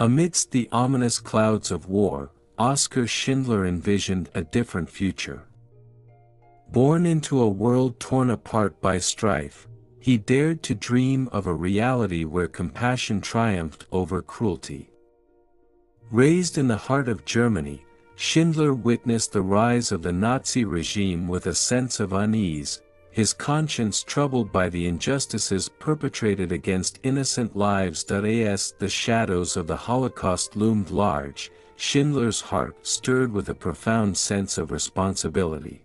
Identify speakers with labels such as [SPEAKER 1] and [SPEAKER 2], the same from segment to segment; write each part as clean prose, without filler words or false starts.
[SPEAKER 1] Amidst the ominous clouds of war, Oskar Schindler envisioned a different future. Born into a world torn apart by strife, he dared to dream of a reality where compassion triumphed over cruelty. Raised in the heart of Germany, Schindler witnessed the rise of the Nazi regime with a sense of unease, his conscience troubled by the injustices perpetrated against innocent lives. As the shadows of the Holocaust loomed large, Schindler's heart stirred with a profound sense of responsibility.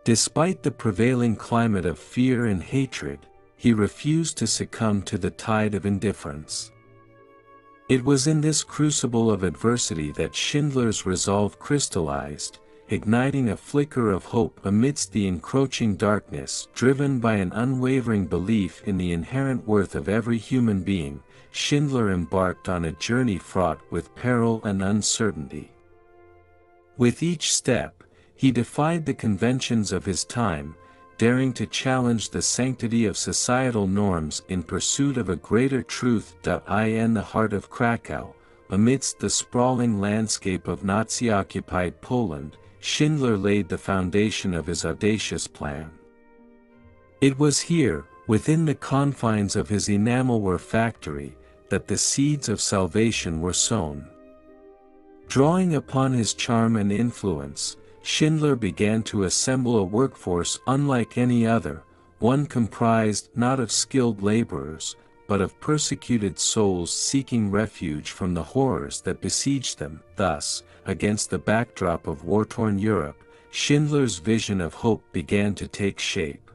[SPEAKER 1] Despite the prevailing climate of fear and hatred, he refused to succumb to the tide of indifference. It was in this crucible of adversity that Schindler's resolve crystallized, igniting a flicker of hope amidst the encroaching darkness. Driven by an unwavering belief in the inherent worth of every human being, Schindler embarked on a journey fraught with peril and uncertainty. With each step, he defied the conventions of his time, daring to challenge the sanctity of societal norms in pursuit of a greater truth. In the heart of Krakow, amidst the sprawling landscape of Nazi-occupied Poland, Schindler laid the foundation of his audacious plan. It was here, within the confines of his enamelware factory, that the seeds of salvation were sown. Drawing upon his charm and influence, Schindler began to assemble a workforce unlike any other, one comprised not of skilled laborers, but of persecuted souls seeking refuge from the horrors that besieged them. Thus, against the backdrop of war-torn Europe, Schindler's vision of hope began to take shape.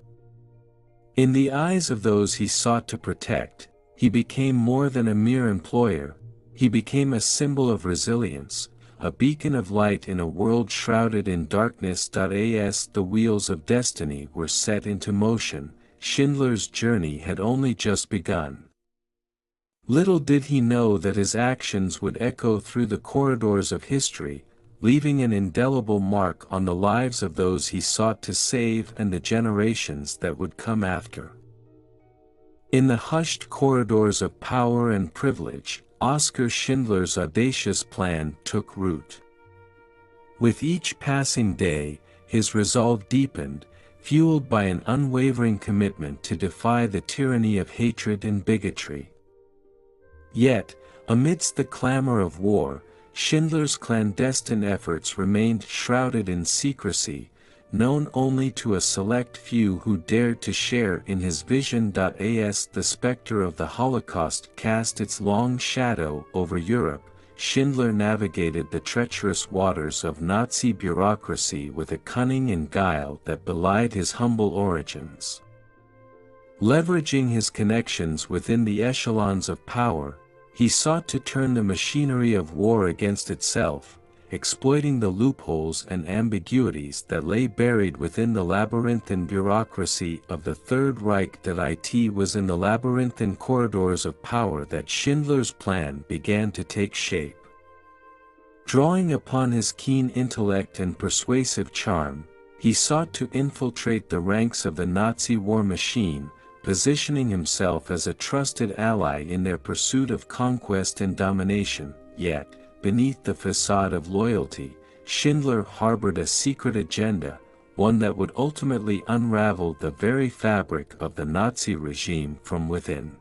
[SPEAKER 1] In the eyes of those he sought to protect, he became more than a mere employer, he became a symbol of resilience, a beacon of light in a world shrouded in darkness. As the wheels of destiny were set into motion, Schindler's journey had only just begun. Little did he know that his actions would echo through the corridors of history, leaving an indelible mark on the lives of those he sought to save and the generations that would come after. In the hushed corridors of power and privilege, Oskar Schindler's audacious plan took root. With each passing day, his resolve deepened, fueled by an unwavering commitment to defy the tyranny of hatred and bigotry. Yet, amidst the clamor of war, Schindler's clandestine efforts remained shrouded in secrecy, known only to a select few who dared to share in his vision. As the specter of the Holocaust cast its long shadow over Europe, Schindler navigated the treacherous waters of Nazi bureaucracy with a cunning and guile that belied his humble origins. Leveraging his connections within the echelons of power, he sought to turn the machinery of war against itself, exploiting the loopholes and ambiguities that lay buried within the labyrinthine bureaucracy of the Third Reich. It was in the labyrinthine corridors of power that Schindler's plan began to take shape. Drawing upon his keen intellect and persuasive charm, he sought to infiltrate the ranks of the Nazi war machine, positioning himself as a trusted ally in their pursuit of conquest and domination. Yet, beneath the facade of loyalty, Schindler harbored a secret agenda, one that would ultimately unravel the very fabric of the Nazi regime from within.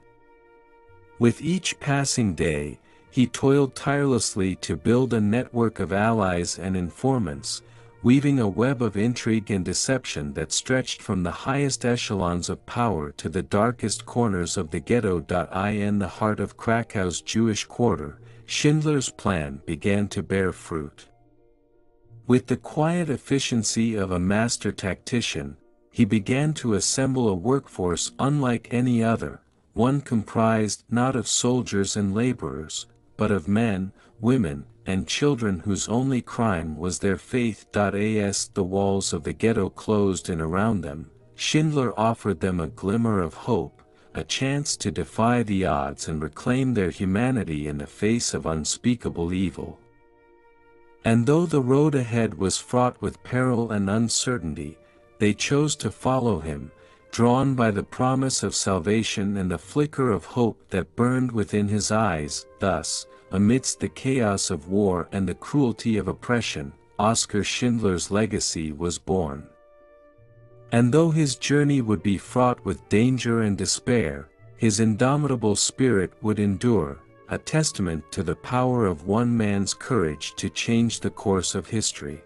[SPEAKER 1] With each passing day, he toiled tirelessly to build a network of allies and informants, weaving a web of intrigue and deception that stretched from the highest echelons of power to the darkest corners of the ghetto. In the heart of Krakow's Jewish quarter, Schindler's plan began to bear fruit. With the quiet efficiency of a master tactician, he began to assemble a workforce unlike any other, one comprised not of soldiers and laborers, but of men, women, and children whose only crime was their faith. As the walls of the ghetto closed in around them, Schindler offered them a glimmer of hope, a chance to defy the odds and reclaim their humanity in the face of unspeakable evil. And though the road ahead was fraught with peril and uncertainty, they chose to follow him, drawn by the promise of salvation and the flicker of hope that burned within his eyes. Thus, amidst the chaos of war and the cruelty of oppression, Oskar Schindler's legacy was born. And though his journey would be fraught with danger and despair, his indomitable spirit would endure, a testament to the power of one man's courage to change the course of history.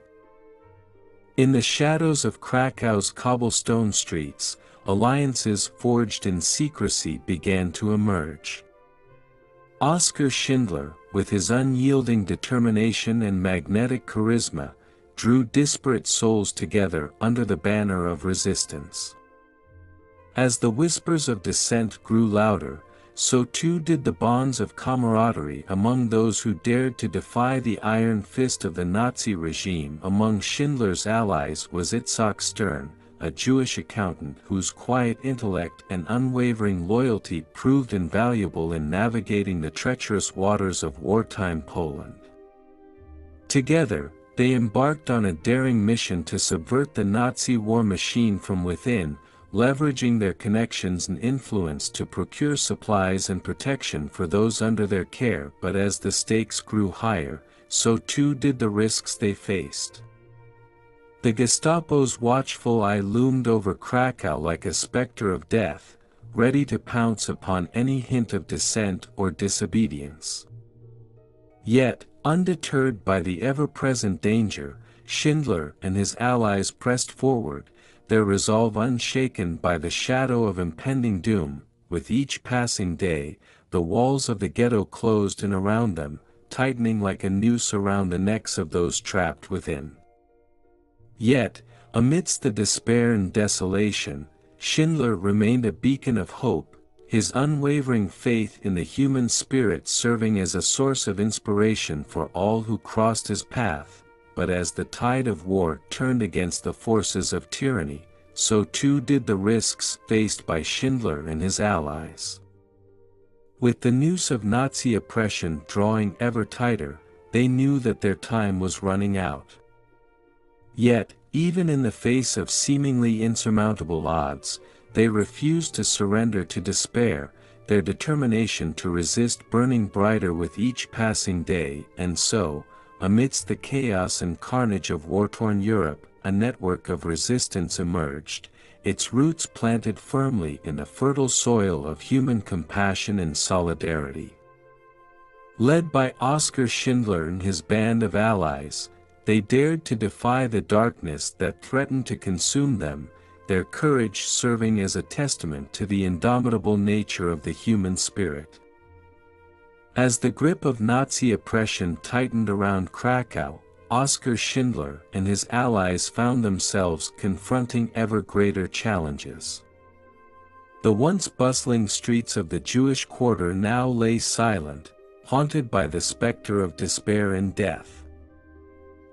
[SPEAKER 1] In the shadows of Krakow's cobblestone streets, alliances forged in secrecy began to emerge. Oskar Schindler, with his unyielding determination and magnetic charisma, drew disparate souls together under the banner of resistance. As the whispers of dissent grew louder, so too did the bonds of camaraderie among those who dared to defy the iron fist of the Nazi regime. Among Schindler's allies was Itzhak Stern, a Jewish accountant whose quiet intellect and unwavering loyalty proved invaluable in navigating the treacherous waters of wartime Poland. Together, they embarked on a daring mission to subvert the Nazi war machine from within, leveraging their connections and influence to procure supplies and protection for those under their care. But as the stakes grew higher, so too did the risks they faced. The Gestapo's watchful eye loomed over Krakow like a specter of death, ready to pounce upon any hint of dissent or disobedience. Yet, undeterred by the ever-present danger, Schindler and his allies pressed forward, their resolve unshaken by the shadow of impending doom. With each passing day, the walls of the ghetto closed in around them, tightening like a noose around the necks of those trapped within. Yet, amidst the despair and desolation, Schindler remained a beacon of hope, his unwavering faith in the human spirit serving as a source of inspiration for all who crossed his path. But as the tide of war turned against the forces of tyranny, so too did the risks faced by Schindler and his allies. With the noose of Nazi oppression drawing ever tighter, they knew that their time was running out. Yet, even in the face of seemingly insurmountable odds, they refused to surrender to despair, their determination to resist burning brighter with each passing day. And so, amidst the chaos and carnage of war-torn Europe, a network of resistance emerged, its roots planted firmly in the fertile soil of human compassion and solidarity. Led by Oskar Schindler and his band of allies, they dared to defy the darkness that threatened to consume them, their courage serving as a testament to the indomitable nature of the human spirit. As the grip of Nazi oppression tightened around Krakow, Oskar Schindler and his allies found themselves confronting ever greater challenges. The once bustling streets of the Jewish quarter now lay silent, haunted by the specter of despair and death.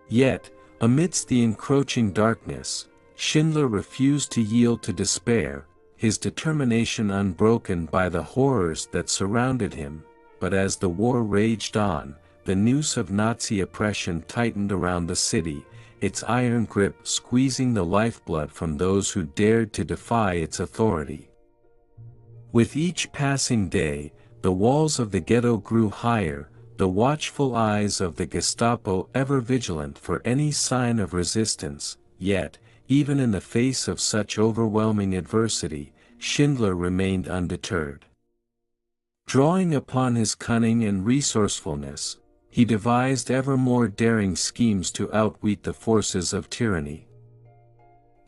[SPEAKER 1] Yet, amidst the encroaching darkness, Schindler refused to yield to despair, his determination unbroken by the horrors that surrounded him. But as the war raged on, the noose of Nazi oppression tightened around the city, its iron grip squeezing the lifeblood from those who dared to defy its authority. With each passing day, the walls of the ghetto grew higher, the watchful eyes of the Gestapo ever vigilant for any sign of resistance. Yet, even in the face of such overwhelming adversity, Schindler remained undeterred. Drawing upon his cunning and resourcefulness, he devised ever more daring schemes to outwit the forces of tyranny.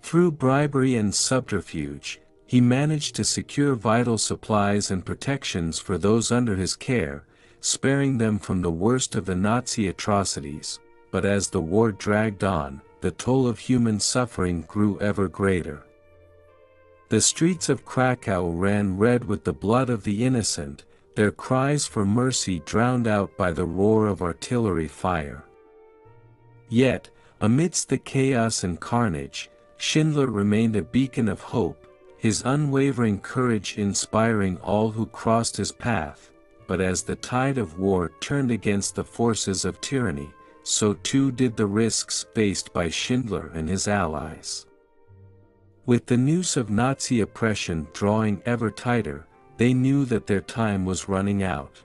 [SPEAKER 1] Through bribery and subterfuge, he managed to secure vital supplies and protections for those under his care, sparing them from the worst of the Nazi atrocities. But as the war dragged on, the toll of human suffering grew ever greater. The streets of Krakow ran red with the blood of the innocent, their cries for mercy drowned out by the roar of artillery fire. Yet, amidst the chaos and carnage, Schindler remained a beacon of hope, his unwavering courage inspiring all who crossed his path. But as the tide of war turned against the forces of tyranny, so too did the risks faced by Schindler and his allies. With the noose of Nazi oppression drawing ever tighter, they knew that their time was running out.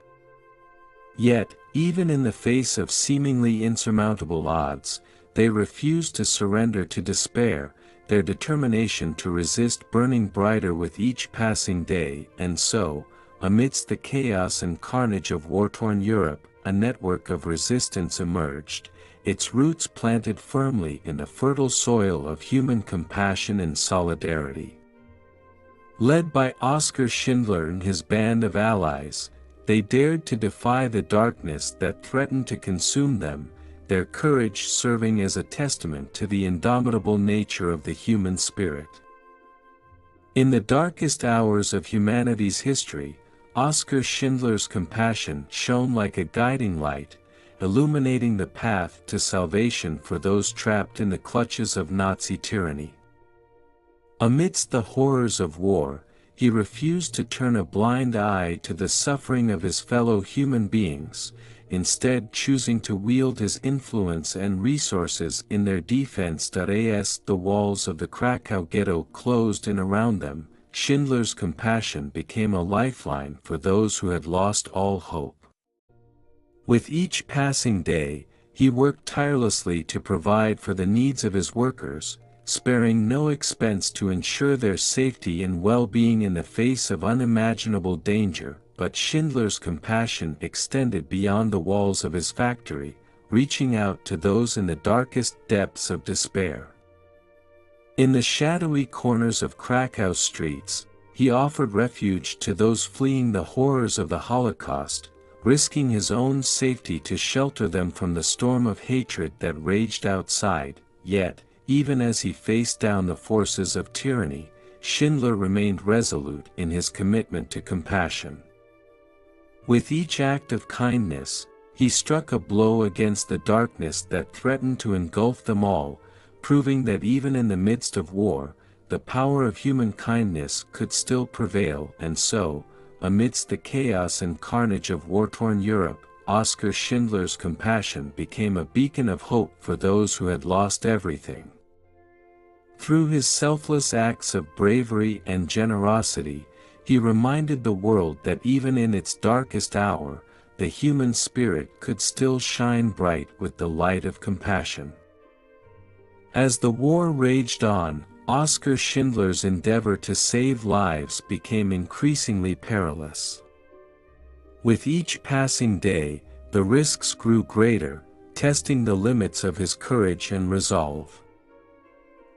[SPEAKER 1] Yet, even in the face of seemingly insurmountable odds, they refused to surrender to despair, their determination to resist burning brighter with each passing day, and so, amidst the chaos and carnage of war-torn Europe, a network of resistance emerged, its roots planted firmly in the fertile soil of human compassion and solidarity. Led by Oskar Schindler and his band of allies, they dared to defy the darkness that threatened to consume them, their courage serving as a testament to the indomitable nature of the human spirit. In the darkest hours of humanity's history, Oskar Schindler's compassion shone like a guiding light, illuminating the path to salvation for those trapped in the clutches of Nazi tyranny. Amidst the horrors of war, he refused to turn a blind eye to the suffering of his fellow human beings, instead choosing to wield his influence and resources in their defense. As the walls of the Krakow ghetto closed in around them, Schindler's compassion became a lifeline for those who had lost all hope. With each passing day, he worked tirelessly to provide for the needs of his workers, sparing no expense to ensure their safety and well-being in the face of unimaginable danger. But Schindler's compassion extended beyond the walls of his factory, reaching out to those in the darkest depths of despair. In the shadowy corners of Krakow streets, he offered refuge to those fleeing the horrors of the Holocaust, risking his own safety to shelter them from the storm of hatred that raged outside. Yet, even as he faced down the forces of tyranny, Schindler remained resolute in his commitment to compassion. With each act of kindness, he struck a blow against the darkness that threatened to engulf them all, proving that even in the midst of war, the power of human kindness could still prevail. And so, amidst the chaos and carnage of war-torn Europe, Oskar Schindler's compassion became a beacon of hope for those who had lost everything. Through his selfless acts of bravery and generosity, he reminded the world that even in its darkest hour, the human spirit could still shine bright with the light of compassion. As the war raged on, Oskar Schindler's endeavor to save lives became increasingly perilous. With each passing day, the risks grew greater, testing the limits of his courage and resolve.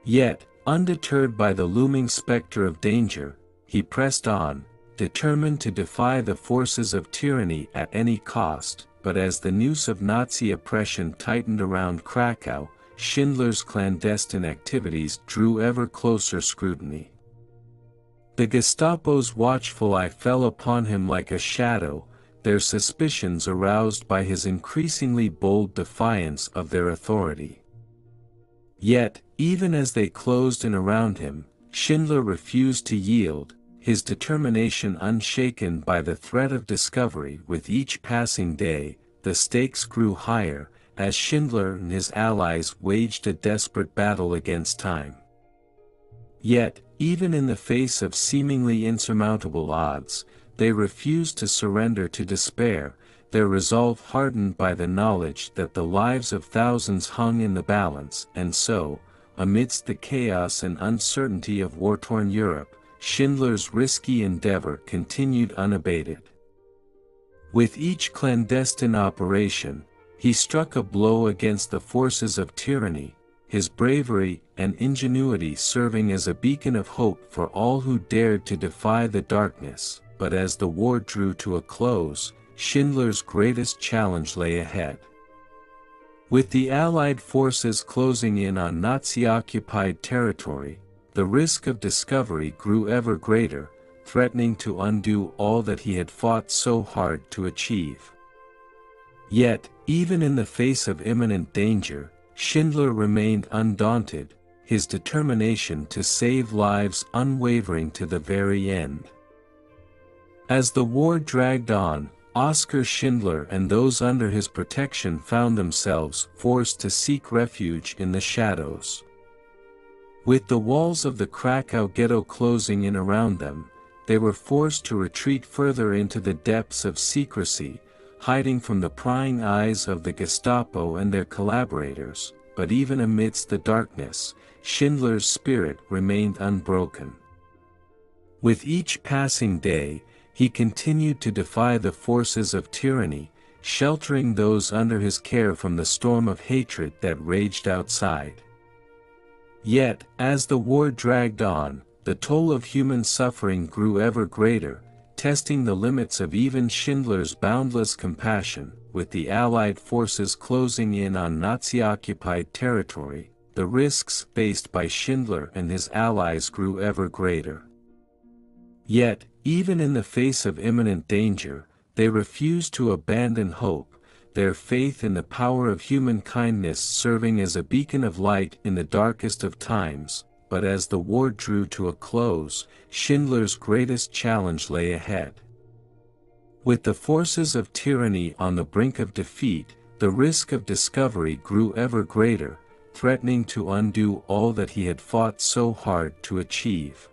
[SPEAKER 1] Yet, undeterred by the looming specter of danger, he pressed on, determined to defy the forces of tyranny at any cost. But as the noose of Nazi oppression tightened around Krakow, Schindler's clandestine activities drew ever closer scrutiny. The Gestapo's watchful eye fell upon him like a shadow, their suspicions aroused by his increasingly bold defiance of their authority. Yet, even as they closed in around him, Schindler refused to yield, his determination unshaken by the threat of discovery. With each passing day, the stakes grew higher, as Schindler and his allies waged a desperate battle against time. Yet, even in the face of seemingly insurmountable odds, they refused to surrender to despair, their resolve hardened by the knowledge that the lives of thousands hung in the balance. And so, amidst the chaos and uncertainty of war-torn Europe, Schindler's risky endeavor continued unabated. With each clandestine operation, he struck a blow against the forces of tyranny, his bravery and ingenuity serving as a beacon of hope for all who dared to defy the darkness. But as the war drew to a close, Schindler's greatest challenge lay ahead. With the Allied forces closing in on Nazi-occupied territory, the risk of discovery grew ever greater, threatening to undo all that he had fought so hard to achieve. Yet, even in the face of imminent danger, Schindler remained undaunted, his determination to save lives unwavering to the very end. As the war dragged on, Oskar Schindler and those under his protection found themselves forced to seek refuge in the shadows. With the walls of the Krakow ghetto closing in around them, they were forced to retreat further into the depths of secrecy, hiding from the prying eyes of the Gestapo and their collaborators, but even amidst the darkness, Schindler's spirit remained unbroken. With each passing day, he continued to defy the forces of tyranny, sheltering those under his care from the storm of hatred that raged outside. Yet, as the war dragged on, the toll of human suffering grew ever greater, testing the limits of even Schindler's boundless compassion. With the Allied forces closing in on Nazi-occupied territory, the risks faced by Schindler and his allies grew ever greater. Yet, even in the face of imminent danger, they refused to abandon hope, their faith in the power of human kindness serving as a beacon of light in the darkest of times. But as the war drew to a close, Schindler's greatest challenge lay ahead. With the forces of tyranny on the brink of defeat, the risk of discovery grew ever greater, threatening to undo all that he had fought so hard to achieve.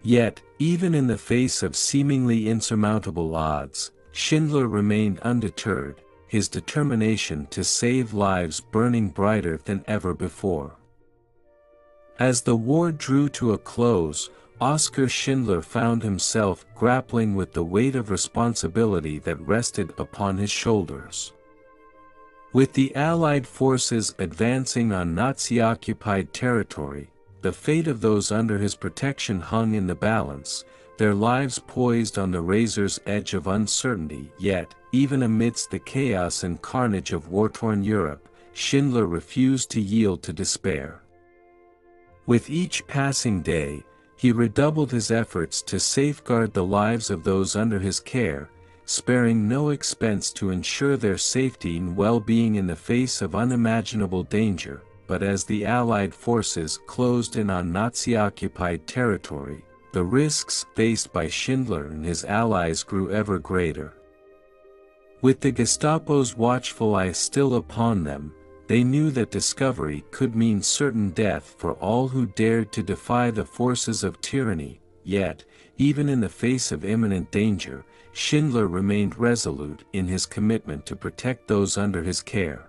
[SPEAKER 1] Yet, even in the face of seemingly insurmountable odds, Schindler remained undeterred, his determination to save lives burning brighter than ever before. As the war drew to a close, Oskar Schindler found himself grappling with the weight of responsibility that rested upon his shoulders. With the Allied forces advancing on Nazi-occupied territory, the fate of those under his protection hung in the balance, their lives poised on the razor's edge of uncertainty. Yet, even amidst the chaos and carnage of war-torn Europe, Schindler refused to yield to despair. With each passing day, he redoubled his efforts to safeguard the lives of those under his care, sparing no expense to ensure their safety and well-being in the face of unimaginable danger. But as the Allied forces closed in on Nazi-occupied territory, the risks faced by Schindler and his allies grew ever greater. With the Gestapo's watchful eye still upon them, they knew that discovery could mean certain death for all who dared to defy the forces of tyranny. Yet, even in the face of imminent danger, Schindler remained resolute in his commitment to protect those under his care.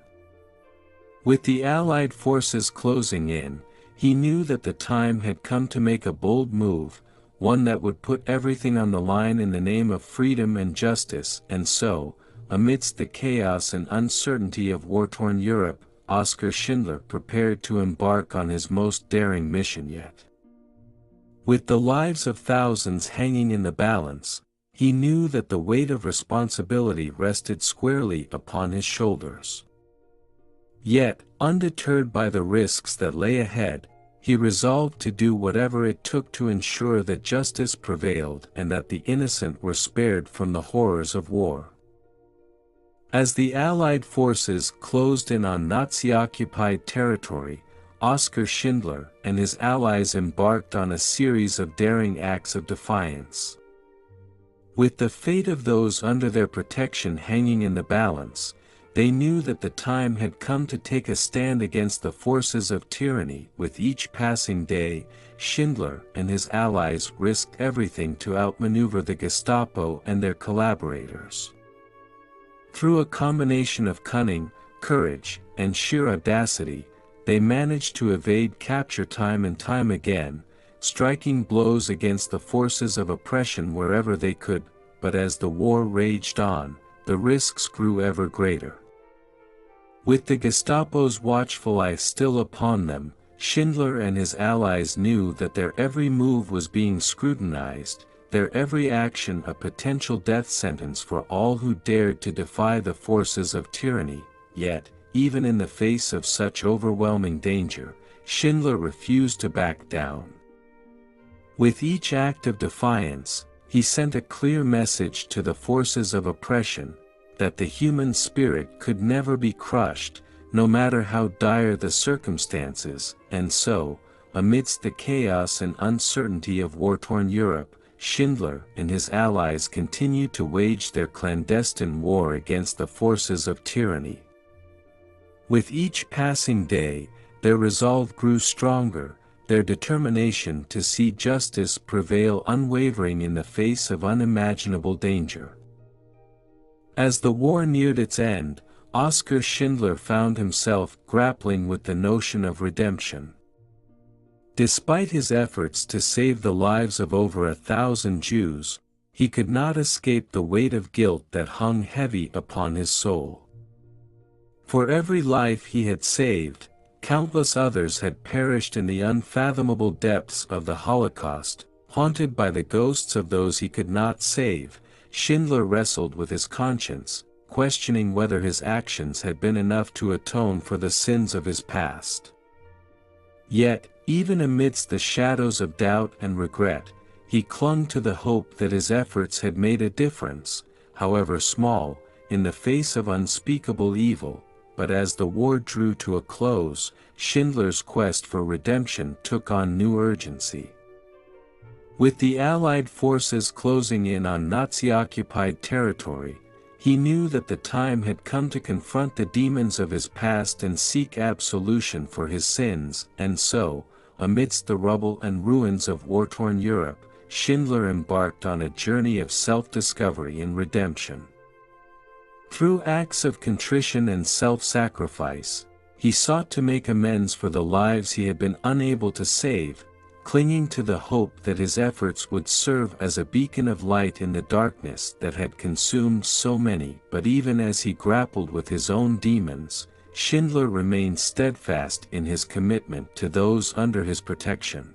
[SPEAKER 1] With the Allied forces closing in, he knew that the time had come to make a bold move, one that would put everything on the line in the name of freedom and justice. And so, amidst the chaos and uncertainty of war-torn Europe, Oskar Schindler prepared to embark on his most daring mission yet. With the lives of thousands hanging in the balance, he knew that the weight of responsibility rested squarely upon his shoulders. Yet, undeterred by the risks that lay ahead, he resolved to do whatever it took to ensure that justice prevailed and that the innocent were spared from the horrors of war. As the Allied forces closed in on Nazi-occupied territory, Oskar Schindler and his allies embarked on a series of daring acts of defiance. With the fate of those under their protection hanging in the balance, they knew that the time had come to take a stand against the forces of tyranny. With each passing day, Schindler and his allies risked everything to outmaneuver the Gestapo and their collaborators. Through a combination of cunning, courage, and sheer audacity, they managed to evade capture time and time again, striking blows against the forces of oppression wherever they could. But as the war raged on, the risks grew ever greater. With the Gestapo's watchful eye still upon them, Schindler and his allies knew that their every move was being scrutinized, their every action a potential death sentence for all who dared to defy the forces of tyranny. Yet, even in the face of such overwhelming danger, Schindler refused to back down. With each act of defiance, he sent a clear message to the forces of oppression, that the human spirit could never be crushed, no matter how dire the circumstances. And so, amidst the chaos and uncertainty of war-torn Europe, Schindler and his allies continued to wage their clandestine war against the forces of tyranny. With each passing day, their resolve grew stronger, their determination to see justice prevail unwavering in the face of unimaginable danger. As the war neared its end, Oskar Schindler found himself grappling with the notion of redemption. Despite his efforts to save the lives of over 1,000 Jews, he could not escape the weight of guilt that hung heavy upon his soul. For every life he had saved, countless others had perished in the unfathomable depths of the Holocaust. Haunted by the ghosts of those he could not save, Schindler wrestled with his conscience, questioning whether his actions had been enough to atone for the sins of his past. Yet, even amidst the shadows of doubt and regret, he clung to the hope that his efforts had made a difference, however small, in the face of unspeakable evil. But as the war drew to a close, Schindler's quest for redemption took on new urgency. With the Allied forces closing in on Nazi-occupied territory, he knew that the time had come to confront the demons of his past and seek absolution for his sins, and so, amidst the rubble and ruins of war-torn Europe, Schindler embarked on a journey of self-discovery and redemption. Through acts of contrition and self-sacrifice, he sought to make amends for the lives he had been unable to save, clinging to the hope that his efforts would serve as a beacon of light in the darkness that had consumed so many. But even as he grappled with his own demons, Schindler remained steadfast in his commitment to those under his protection.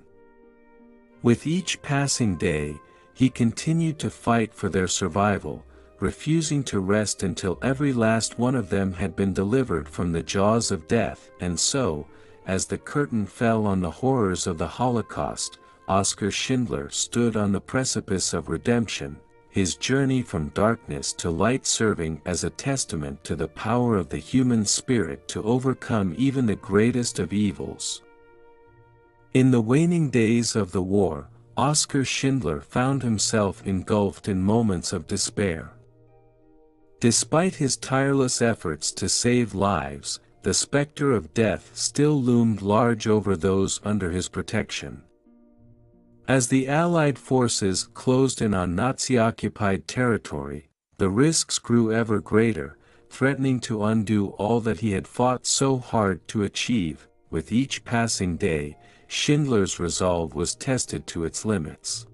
[SPEAKER 1] With each passing day, he continued to fight for their survival, refusing to rest until every last one of them had been delivered from the jaws of death. And so, as the curtain fell on the horrors of the Holocaust, Oskar Schindler stood on the precipice of redemption, his journey from darkness to light serving as a testament to the power of the human spirit to overcome even the greatest of evils. In the waning days of the war, Oskar Schindler found himself engulfed in moments of despair. Despite his tireless efforts to save lives, the specter of death still loomed large over those under his protection. As the Allied forces closed in on Nazi-occupied territory, the risks grew ever greater, threatening to undo all that he had fought so hard to achieve. With each passing day, Schindler's resolve was tested to its limits.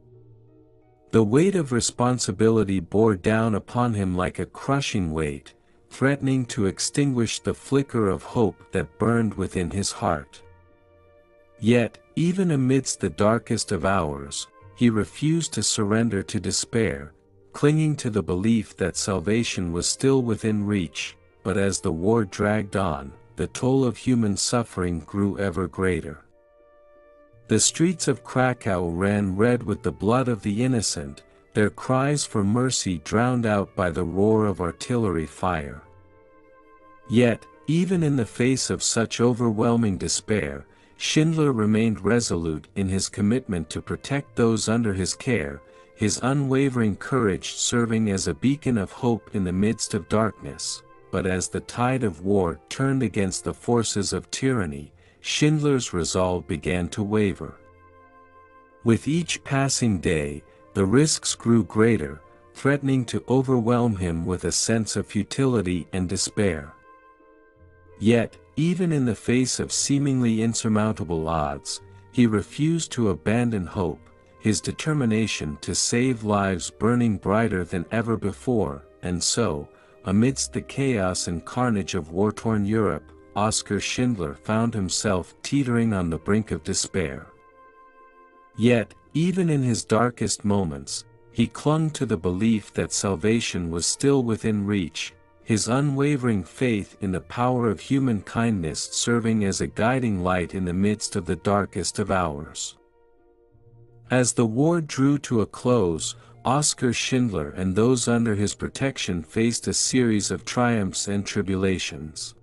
[SPEAKER 1] The weight of responsibility bore down upon him like a crushing weight, threatening to extinguish the flicker of hope that burned within his heart. Yet, even amidst the darkest of hours, he refused to surrender to despair, clinging to the belief that salvation was still within reach. But as the war dragged on, the toll of human suffering grew ever greater. The streets of Krakow ran red with the blood of the innocent, their cries for mercy drowned out by the roar of artillery fire. Yet, even in the face of such overwhelming despair, Schindler remained resolute in his commitment to protect those under his care, his unwavering courage serving as a beacon of hope in the midst of darkness. But as the tide of war turned against the forces of tyranny, Schindler's resolve began to waver. With each passing day, the risks grew greater, threatening to overwhelm him with a sense of futility and despair. Yet, even in the face of seemingly insurmountable odds, he refused to abandon hope, his determination to save lives burning brighter than ever before. And so, amidst the chaos and carnage of war-torn Europe, Oskar Schindler found himself teetering on the brink of despair. Yet, even in his darkest moments, he clung to the belief that salvation was still within reach, his unwavering faith in the power of human kindness serving as a guiding light in the midst of the darkest of hours. As the war drew to a close, Oskar Schindler and those under his protection faced a series of triumphs and tribulations.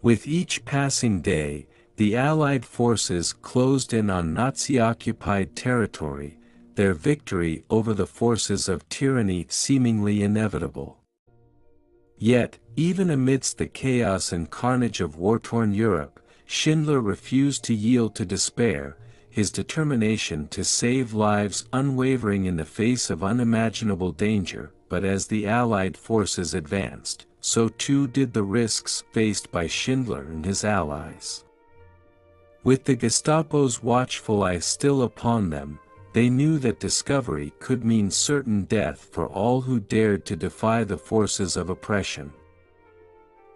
[SPEAKER 1] With each passing day, the Allied forces closed in on Nazi-occupied territory, their victory over the forces of tyranny seemingly inevitable. Yet, even amidst the chaos and carnage of war-torn Europe, Schindler refused to yield to despair, his determination to save lives unwavering in the face of unimaginable danger. But as the Allied forces advanced, so too did the risks faced by Schindler and his allies. With the Gestapo's watchful eye still upon them, they knew that discovery could mean certain death for all who dared to defy the forces of oppression.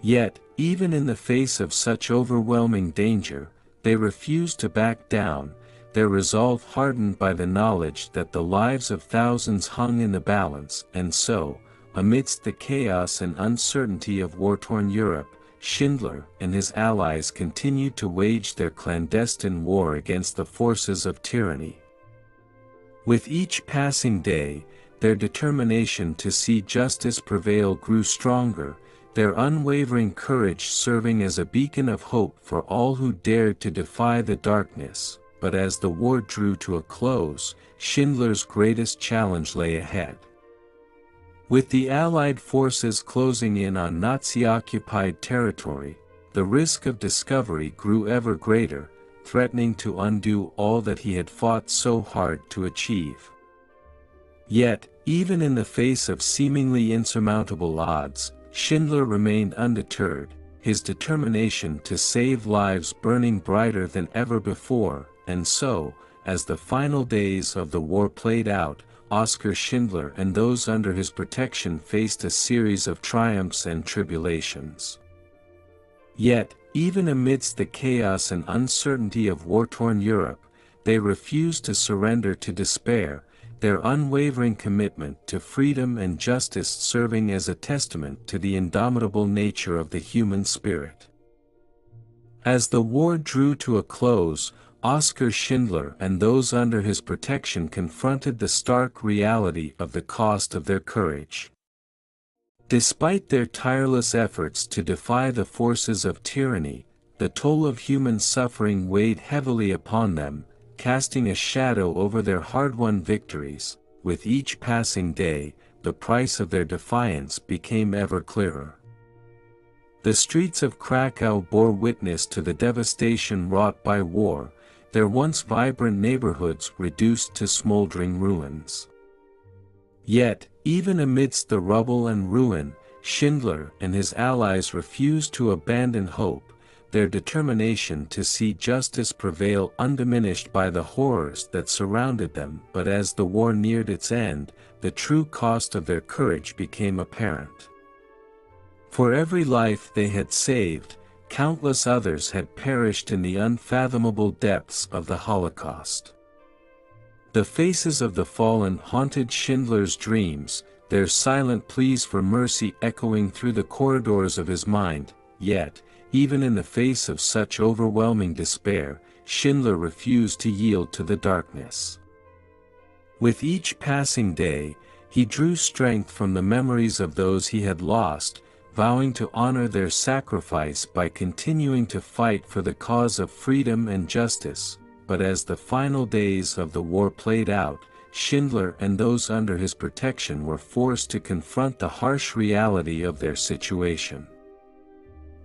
[SPEAKER 1] Yet, even in the face of such overwhelming danger, they refused to back down, their resolve hardened by the knowledge that the lives of thousands hung in the balance. And so, amidst the chaos and uncertainty of war-torn Europe, Schindler and his allies continued to wage their clandestine war against the forces of tyranny. With each passing day, their determination to see justice prevail grew stronger, their unwavering courage serving as a beacon of hope for all who dared to defy the darkness. But as the war drew to a close, Schindler's greatest challenge lay ahead. With the Allied forces closing in on Nazi-occupied territory, the risk of discovery grew ever greater, threatening to undo all that he had fought so hard to achieve. Yet, even in the face of seemingly insurmountable odds, Schindler remained undeterred, his determination to save lives burning brighter than ever before. And so, as the final days of the war played out, Oskar Schindler and those under his protection faced a series of triumphs and tribulations. Yet, even amidst the chaos and uncertainty of war-torn Europe, they refused to surrender to despair, their unwavering commitment to freedom and justice serving as a testament to the indomitable nature of the human spirit. As the war drew to a close, Oskar Schindler and those under his protection confronted the stark reality of the cost of their courage. Despite their tireless efforts to defy the forces of tyranny, the toll of human suffering weighed heavily upon them, casting a shadow over their hard-won victories. With each passing day, the price of their defiance became ever clearer. The streets of Krakow bore witness to the devastation wrought by war, their once vibrant neighborhoods reduced to smoldering ruins. Yet, even amidst the rubble and ruin, Schindler and his allies refused to abandon hope, their determination to see justice prevail undiminished by the horrors that surrounded them. But as the war neared its end, the true cost of their courage became apparent. For every life they had saved, countless others had perished in the unfathomable depths of the Holocaust. The faces of the fallen haunted Schindler's dreams, their silent pleas for mercy echoing through the corridors of his mind. Yet, even in the face of such overwhelming despair, Schindler refused to yield to the darkness. With each passing day, he drew strength from the memories of those he had lost, vowing to honor their sacrifice by continuing to fight for the cause of freedom and justice. But as the final days of the war played out, Schindler and those under his protection were forced to confront the harsh reality of their situation.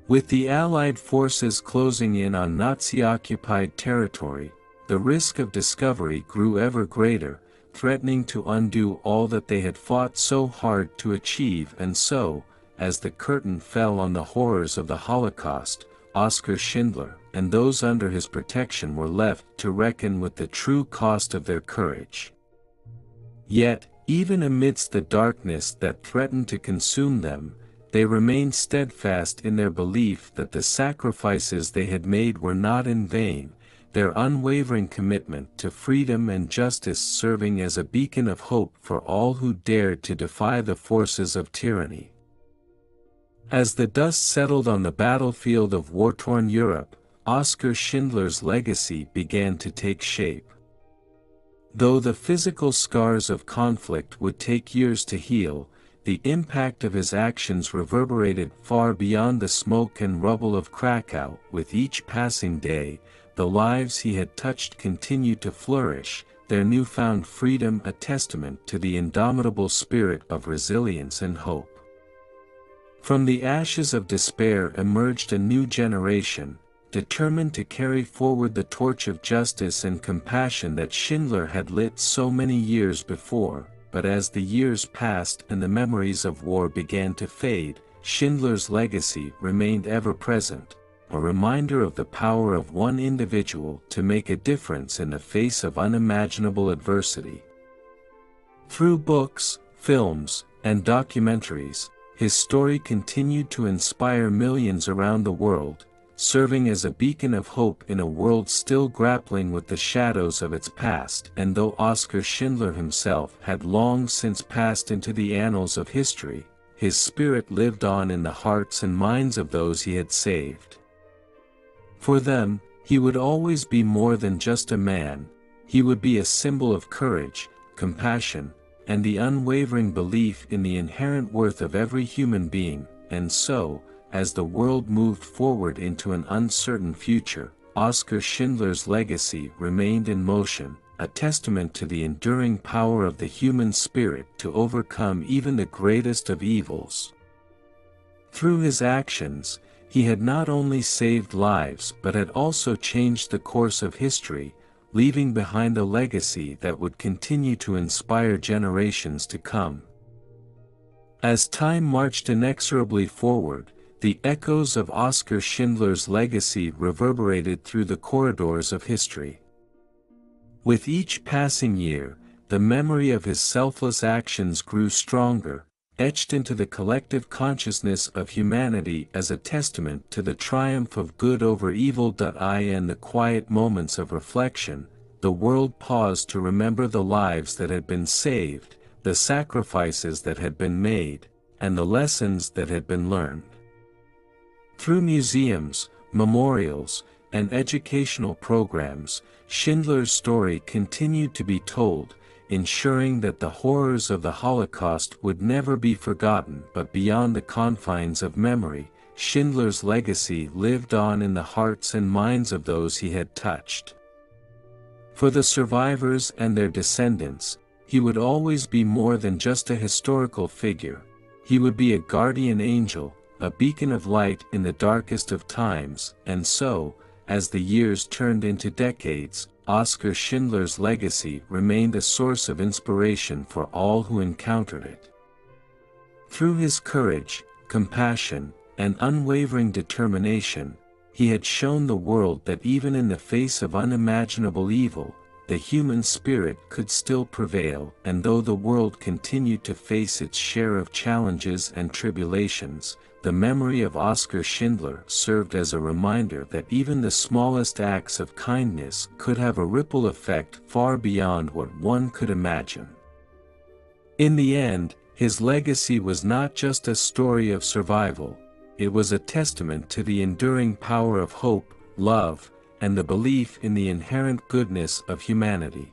[SPEAKER 1] With the Allied forces closing in on Nazi-occupied territory, the risk of discovery grew ever greater, threatening to undo all that they had fought so hard to achieve. And so, as the curtain fell on the horrors of the Holocaust, Oskar Schindler and those under his protection were left to reckon with the true cost of their courage. Yet, even amidst the darkness that threatened to consume them, they remained steadfast in their belief that the sacrifices they had made were not in vain, their unwavering commitment to freedom and justice serving as a beacon of hope for all who dared to defy the forces of tyranny. As the dust settled on the battlefield of war-torn Europe, Oskar Schindler's legacy began to take shape. Though the physical scars of conflict would take years to heal, the impact of his actions reverberated far beyond the smoke and rubble of Krakow. With each passing day, the lives he had touched continued to flourish, their newfound freedom a testament to the indomitable spirit of resilience and hope. From the ashes of despair emerged a new generation, determined to carry forward the torch of justice and compassion that Schindler had lit so many years before. But as the years passed and the memories of war began to fade, Schindler's legacy remained ever present, a reminder of the power of one individual to make a difference in the face of unimaginable adversity. Through books, films, and documentaries, his story continued to inspire millions around the world, serving as a beacon of hope in a world still grappling with the shadows of its past. And though Oskar Schindler himself had long since passed into the annals of history, his spirit lived on in the hearts and minds of those he had saved. For them, he would always be more than just a man. He would be a symbol of courage, compassion, and the unwavering belief in the inherent worth of every human being. And so, as the world moved forward into an uncertain future, Oskar Schindler's legacy remained in motion, a testament to the enduring power of the human spirit to overcome even the greatest of evils. Through his actions, he had not only saved lives but had also changed the course of history, leaving behind a legacy that would continue to inspire generations to come. As time marched inexorably forward, the echoes of Oskar Schindler's legacy reverberated through the corridors of history. With each passing year, the memory of his selfless actions grew stronger, etched into the collective consciousness of humanity as a testament to the triumph of good over evil. In the quiet moments of reflection, the world paused to remember the lives that had been saved, the sacrifices that had been made, and the lessons that had been learned. Through museums, memorials, and educational programs, Schindler's story continued to be told, ensuring that the horrors of the Holocaust would never be forgotten. But beyond the confines of memory, Schindler's legacy lived on in the hearts and minds of those he had touched. For the survivors and their descendants, he would always be more than just a historical figure. He would be a guardian angel, a beacon of light in the darkest of times. And so, as the years turned into decades, Oskar Schindler's legacy remained a source of inspiration for all who encountered it. Through his courage, compassion, and unwavering determination, he had shown the world that even in the face of unimaginable evil, the human spirit could still prevail. And though the world continued to face its share of challenges and tribulations, the memory of Oskar Schindler served as a reminder that even the smallest acts of kindness could have a ripple effect far beyond what one could imagine. In the end, his legacy was not just a story of survival, it was a testament to the enduring power of hope, love, and the belief in the inherent goodness of humanity.